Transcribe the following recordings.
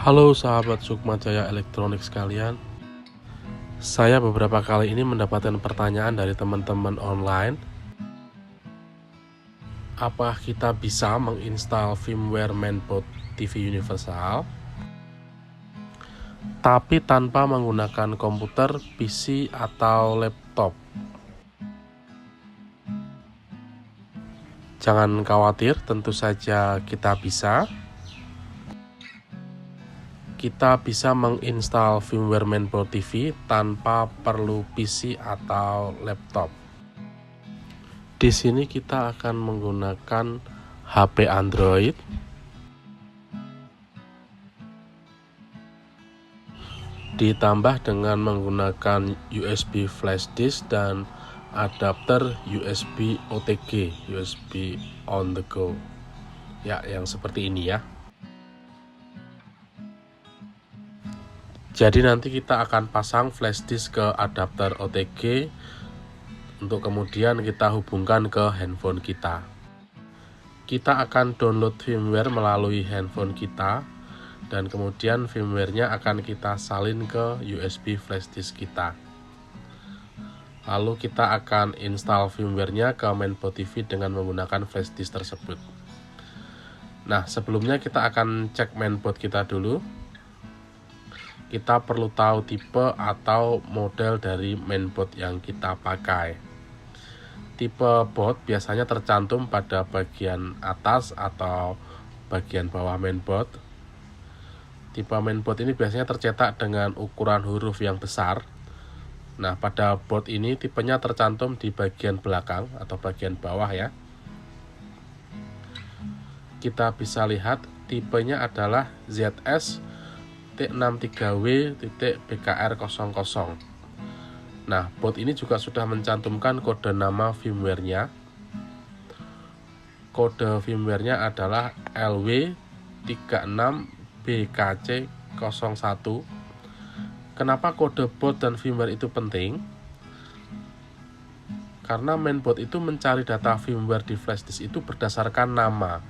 Halo sahabat Sukma Jaya Elektronik sekalian. Saya beberapa kali ini mendapatkan pertanyaan dari teman-teman online. Apa kita bisa menginstal firmware mainboard TV universal tapi tanpa menggunakan komputer, PC, atau laptop? Jangan khawatir, tentu saja kita bisa. Kita bisa menginstal firmware mainboard TV tanpa perlu PC atau laptop. Di sini kita akan menggunakan HP Android. Ditambah dengan menggunakan USB flash disk dan adapter USB OTG, USB on the go. Ya, yang seperti ini ya. Jadi nanti kita akan pasang flash disk ke adapter OTG untuk kemudian kita hubungkan ke handphone kita. Kita akan download firmware melalui handphone kita dan kemudian firmware-nya akan kita salin ke USB flash disk kita. Lalu kita akan install firmware-nya ke mainboard TV dengan menggunakan flash disk tersebut. Nah, sebelumnya kita akan cek mainboard kita dulu. Kita perlu tahu tipe atau model dari mainboard yang kita pakai. Tipe board biasanya tercantum pada bagian atas atau bagian bawah mainboard. Tipe mainboard ini biasanya tercetak dengan ukuran huruf yang besar. Nah, pada board ini tipenya tercantum di bagian belakang atau bagian bawah ya. Kita bisa lihat tipenya adalah ZS T63W.BKR00. Nah, board ini juga sudah mencantumkan kode nama firmware-nya. Kode firmware-nya adalah LW36BKC01. Kenapa kode board dan firmware itu penting? Karena mainboard itu mencari data firmware di flash disk itu berdasarkan nama.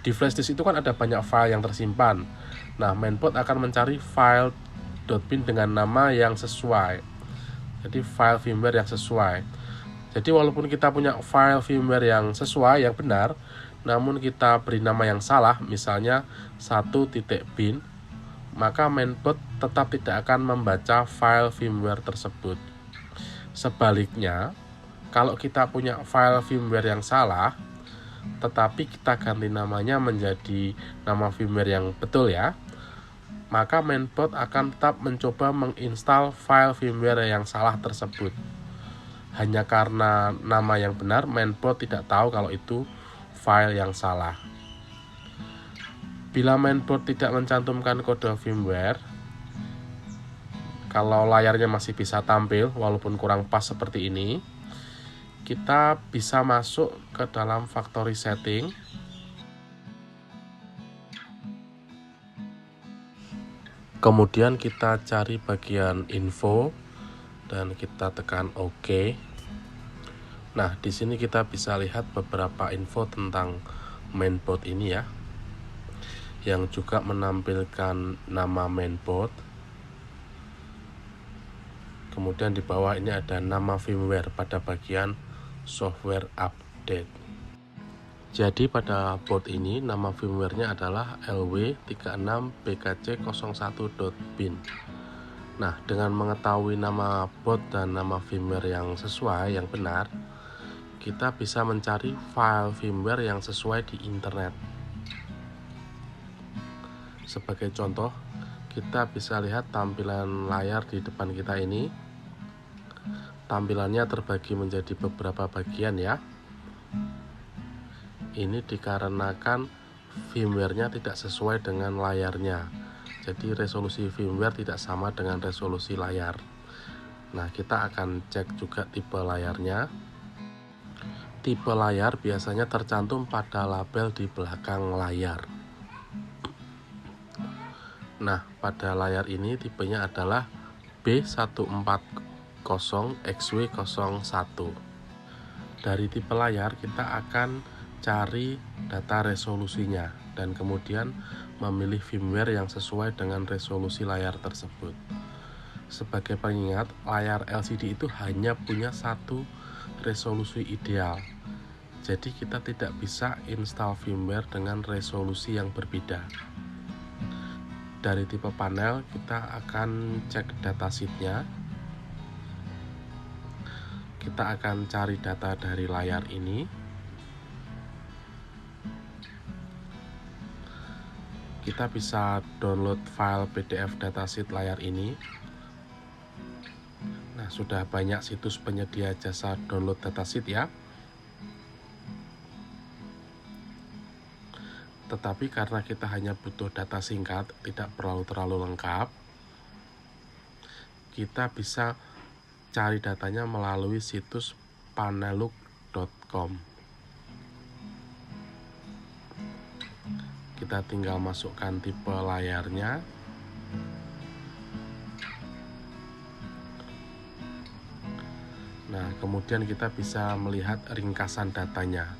Di flash disk itu kan ada banyak file yang tersimpan. Nah, mainboard akan mencari file .bin dengan nama yang sesuai. Jadi file firmware yang sesuai. Jadi walaupun kita punya file firmware yang sesuai, yang benar, namun kita beri nama yang salah, misalnya 1.bin, maka mainboard tetap tidak akan membaca file firmware tersebut. Sebaliknya, kalau kita punya file firmware yang salah, tetapi kita ganti namanya menjadi nama firmware yang betul ya, maka mainboard akan tetap mencoba menginstal file firmware yang salah tersebut. Hanya karena nama yang benar, mainboard tidak tahu kalau itu file yang salah. Bila mainboard tidak mencantumkan kode firmware, kalau layarnya masih bisa tampil walaupun kurang pas seperti ini, kita bisa masuk ke dalam factory setting. Kemudian kita cari bagian info dan kita tekan OK. Nah, di sini kita bisa lihat beberapa info tentang mainboard ini ya, yang juga menampilkan nama mainboard. Kemudian di bawah ini ada nama firmware pada bagian software update. Jadi pada board ini nama firmware-nya adalah LW36BKC01.bin. Nah, dengan mengetahui nama board dan nama firmware yang sesuai, yang benar, kita bisa mencari file firmware yang sesuai di internet. Sebagai contoh, kita bisa lihat tampilan layar di depan kita ini. Tampilannya terbagi menjadi beberapa bagian ya. Ini dikarenakan firmware-nya tidak sesuai dengan layarnya. Jadi resolusi firmware tidak sama dengan resolusi layar. Nah, kita akan cek juga tipe layarnya. Tipe layar biasanya tercantum pada label di belakang layar. Nah, pada layar ini tipenya adalah B140XW01. Dari tipe layar kita akan cari data resolusinya dan kemudian memilih firmware yang sesuai dengan resolusi layar tersebut. Sebagai pengingat, layar LCD itu hanya punya satu resolusi ideal. Jadi kita tidak bisa install firmware dengan resolusi yang berbeda. Dari tipe panel, kita akan cek datasheetnya. Kita akan cari data dari layar ini. Kita bisa download file PDF datasheet layar ini. Nah, sudah banyak situs penyedia jasa download datasheet ya. Tetapi karena kita hanya butuh data singkat, tidak perlu terlalu lengkap, kita bisa cari datanya melalui situs panellook.com. Kita tinggal masukkan tipe layarnya. Nah, kemudian kita bisa melihat ringkasan datanya.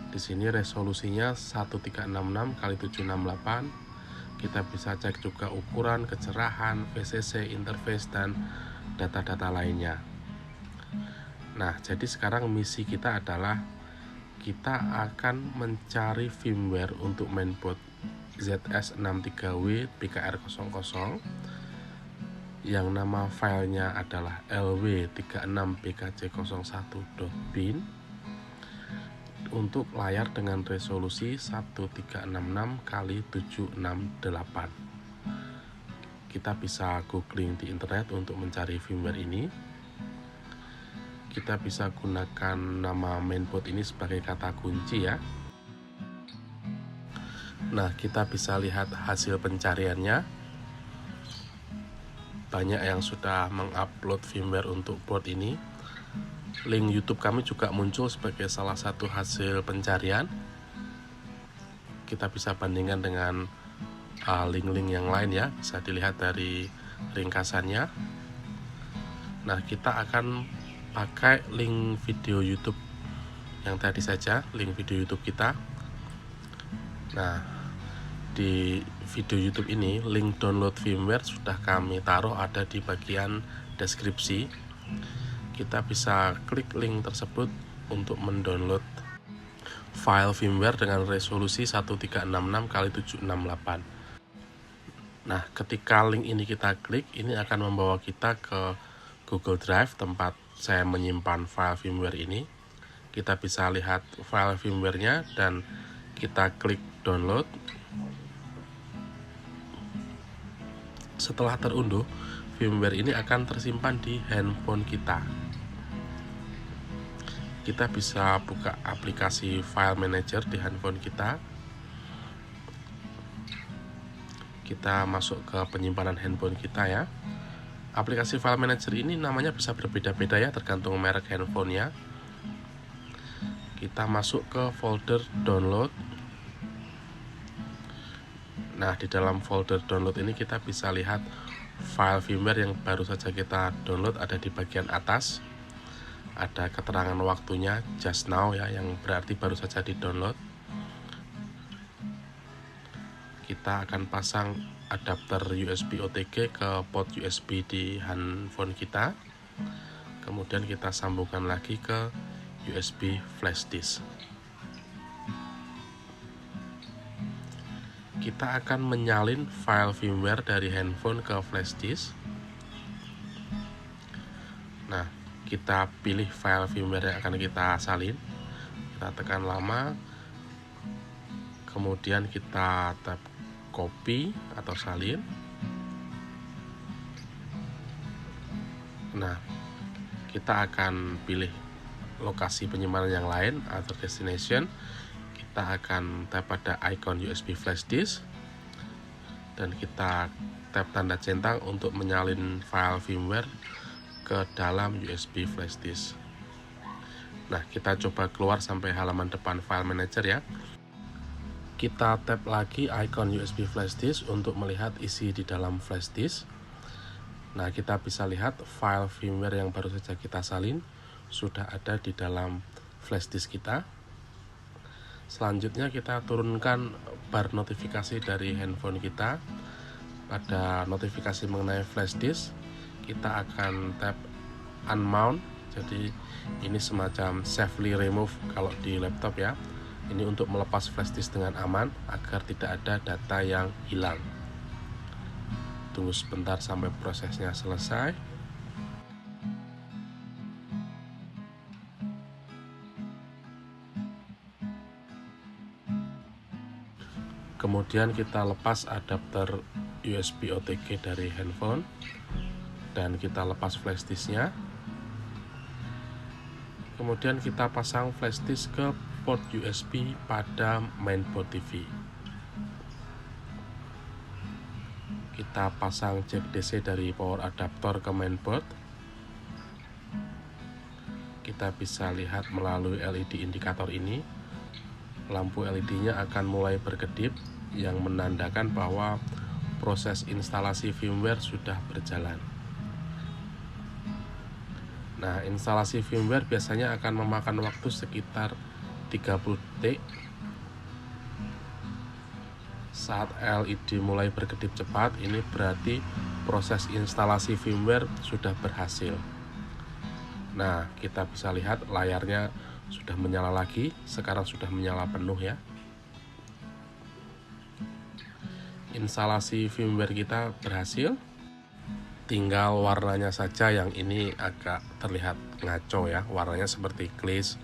Di sini resolusinya 1366 x 768. Kita bisa cek juga ukuran, kecerahan, VCC, interface, dan data-data lainnya. Nah, jadi sekarang misi kita adalah kita akan mencari firmware untuk mainboard ZS63W PKR00 yang nama filenya adalah lw36bkc01.bin untuk layar dengan resolusi 1366 x 768. Kita bisa googling di internet untuk mencari firmware ini. Kita bisa gunakan nama mainboard ini sebagai kata kunci ya. Nah, kita bisa lihat hasil pencariannya. Banyak yang sudah mengupload firmware untuk board ini. Link YouTube kami juga muncul sebagai salah satu hasil pencarian. Kita bisa bandingkan dengan link-link yang lain ya, bisa dilihat dari ringkasannya. Nah, kita akan pakai link video YouTube yang tadi saja, link video YouTube kita. Nah, di video YouTube ini link download firmware sudah kami taruh ada di bagian deskripsi. Kita bisa klik link tersebut untuk mendownload file firmware dengan resolusi 1366 x 768. Nah, ketika link ini kita klik, ini akan membawa kita ke Google Drive tempat saya menyimpan file firmware ini. Kita bisa lihat file firmware-nya dan kita klik download. Setelah terunduh, firmware ini akan tersimpan di handphone kita. Kita bisa buka aplikasi file manager di handphone kita. Kita masuk ke penyimpanan handphone kita ya. Aplikasi file manager ini namanya bisa berbeda-beda ya, tergantung merek handphonenya. Kita masuk ke folder download. Nah, di dalam folder download ini kita bisa lihat file firmware yang baru saja kita download ada di bagian atas. Ada keterangan waktunya just now ya, yang berarti baru saja di download. Kita akan pasang adapter USB OTG ke port USB di handphone kita. Kemudian kita sambungkan lagi ke USB flash disk. Kita akan menyalin file firmware dari handphone ke flash disk. Nah, kita pilih file firmware yang akan kita salin. Kita tekan lama. Kemudian kita tap copy atau salin. Nah, kita akan pilih lokasi penyimpanan yang lain atau destination. Kita akan tap pada icon USB flash disk dan kita tap tanda centang untuk menyalin file firmware ke dalam USB flash disk. Nah, kita coba keluar sampai halaman depan file manager ya. Kita tap lagi icon USB flash disk untuk melihat isi di dalam flash disk. Nah, kita bisa lihat file firmware yang baru saja kita salin sudah ada di dalam flash disk kita. Selanjutnya kita turunkan bar notifikasi dari handphone kita. Pada notifikasi mengenai flash disk, kita akan tap unmount. Jadi ini semacam safely remove kalau di laptop ya. Ini untuk melepas flash disk dengan aman agar tidak ada data yang hilang. Tunggu sebentar sampai prosesnya selesai. Kemudian kita lepas adapter USB OTG dari handphone dan kita lepas flash disknya. Kemudian kita pasang flash disk ke port USB pada mainboard TV. Kita pasang jack DC dari power adapter ke mainboard. Kita bisa lihat melalui LED indikator ini, lampu LED-nya akan mulai berkedip yang menandakan bahwa proses instalasi firmware sudah berjalan. Nah, instalasi firmware biasanya akan memakan waktu sekitar 30 detik. Saat LED mulai berkedip cepat, ini berarti proses instalasi firmware sudah berhasil. Nah, kita bisa lihat layarnya sudah menyala lagi, sekarang sudah menyala penuh ya. Instalasi firmware kita berhasil. Tinggal warnanya saja yang ini agak terlihat ngaco ya, warnanya seperti glaze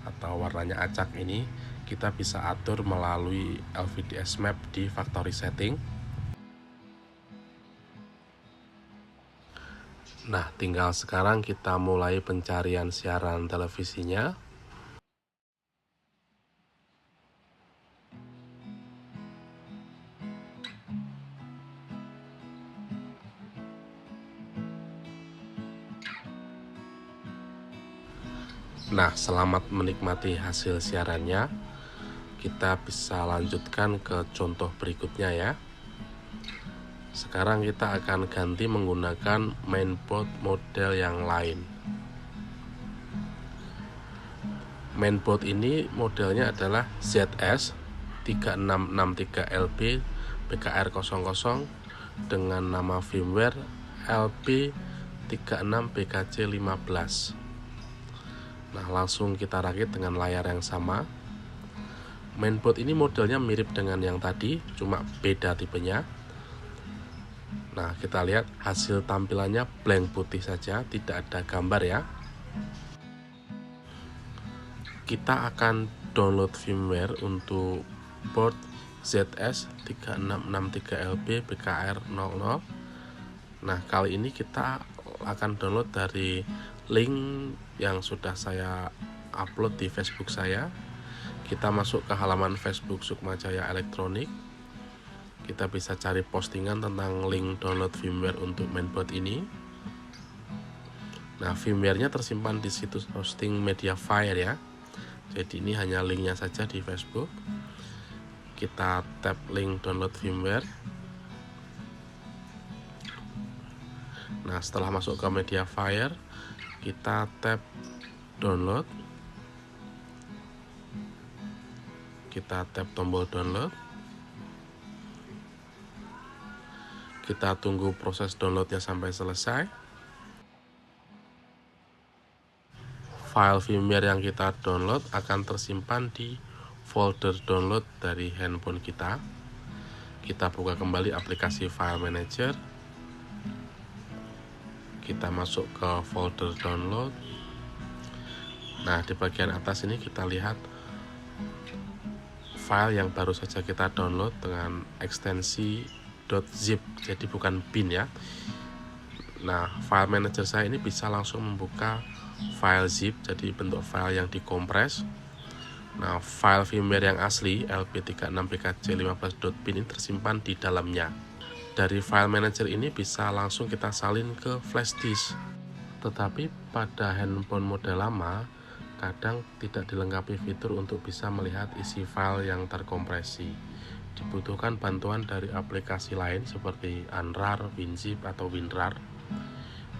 atau warnanya acak. Ini kita bisa atur melalui LVDS map di factory setting. Nah, tinggal sekarang kita mulai pencarian siaran televisinya. Nah, selamat menikmati hasil siarannya. Kita bisa lanjutkan ke contoh berikutnya ya. Sekarang kita akan ganti menggunakan mainboard model yang lain. Mainboard ini modelnya adalah ZS 3663LB BKR00 dengan nama firmware LB36BKC15. Nah, langsung kita rakit dengan layar yang sama. Mainboard ini modelnya mirip dengan yang tadi, cuma beda tipenya. Nah, kita lihat hasil tampilannya blank putih saja, tidak ada gambar ya. Kita akan download firmware untuk board ZS 3663LB BKR00. Nah, kali ini kita akan download dari link yang sudah saya upload di Facebook saya. Kita masuk ke halaman Facebook Sukmajaya Elektronik. Kita bisa cari postingan tentang link download firmware untuk mainboard ini. Nah, firmware-nya tersimpan di situs hosting Mediafire ya. Jadi ini hanya linknya saja di Facebook. Kita tap link download firmware. Nah, setelah masuk ke Mediafire, kita tap download. Kita tap tombol download. Kita tunggu proses downloadnya sampai selesai. File firmware yang kita download akan tersimpan di folder download dari handphone kita. Kita buka kembali aplikasi File Manager. Kita masuk ke folder download. Nah, di bagian atas ini kita lihat file yang baru saja kita download dengan ekstensi .zip, jadi bukan bin ya. Nah, file manager saya ini bisa langsung membuka file zip, jadi bentuk file yang dikompres. Nah, file firmware yang asli LB36BKC15.bin ini tersimpan di dalamnya. Dari file manager ini bisa langsung kita salin ke flash disk. Tetapi pada handphone model lama kadang tidak dilengkapi fitur untuk bisa melihat isi file yang terkompresi. Dibutuhkan bantuan dari aplikasi lain seperti Unrar, WinZip atau WinRAR.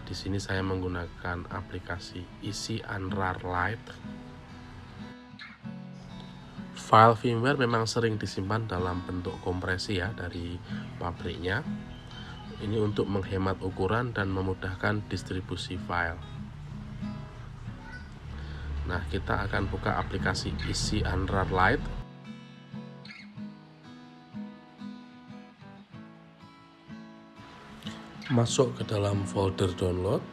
Di sini saya menggunakan aplikasi Easy Unrar Lite. File firmware memang sering disimpan dalam bentuk kompresi ya dari pabriknya. Ini untuk menghemat ukuran dan memudahkan distribusi file. Nah, kita akan buka aplikasi Easy Unrun Lite. Masuk ke dalam folder download.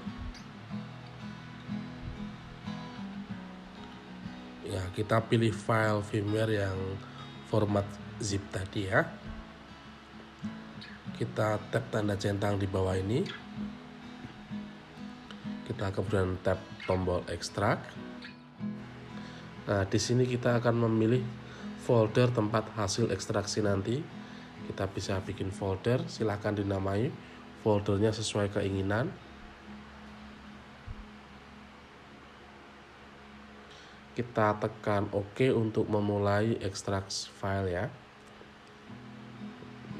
Ya, kita pilih file firmware yang format zip tadi ya. Kita tap tanda centang di bawah ini. Kita kemudian tap tombol ekstrak. Nah, di sini kita akan memilih folder tempat hasil ekstraksi nanti. Kita bisa bikin folder, silahkan dinamai foldernya sesuai keinginan. Kita tekan OK untuk memulai ekstrak file ya.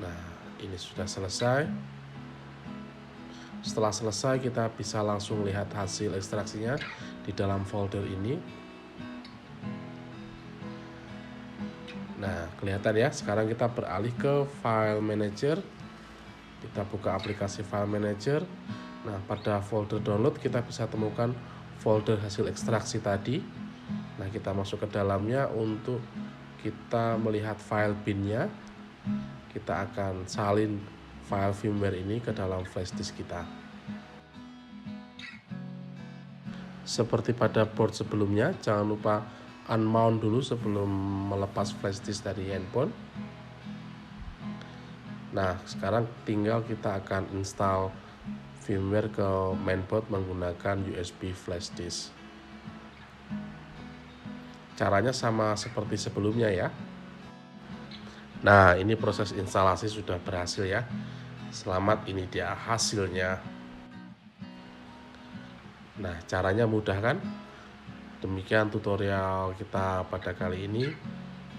Nah, ini sudah selesai. Setelah selesai, kita bisa langsung lihat hasil ekstraksinya di dalam folder ini. Nah, kelihatan ya. Sekarang kita beralih ke File Manager. Kita buka aplikasi File Manager. Nah, pada folder download kita bisa temukan folder hasil ekstraksi tadi. Nah, kita masuk ke dalamnya untuk kita melihat file bin-nya. Kita akan salin file firmware ini ke dalam flash disk kita. Seperti pada board sebelumnya, jangan lupa unmount dulu sebelum melepas flash disk dari handphone. Nah, sekarang tinggal kita akan install firmware ke mainboard menggunakan USB flash disk. Caranya sama seperti sebelumnya ya. Nah, ini proses instalasi sudah berhasil ya. Selamat, ini dia hasilnya. Nah, caranya mudah kan? Demikian tutorial kita pada kali ini.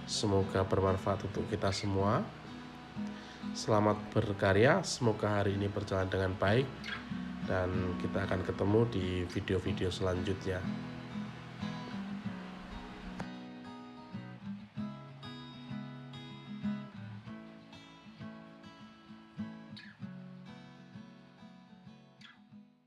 Semoga bermanfaat untuk kita semua. Selamat berkarya, semoga hari ini berjalan dengan baik. Dan kita akan ketemu di video-video selanjutnya.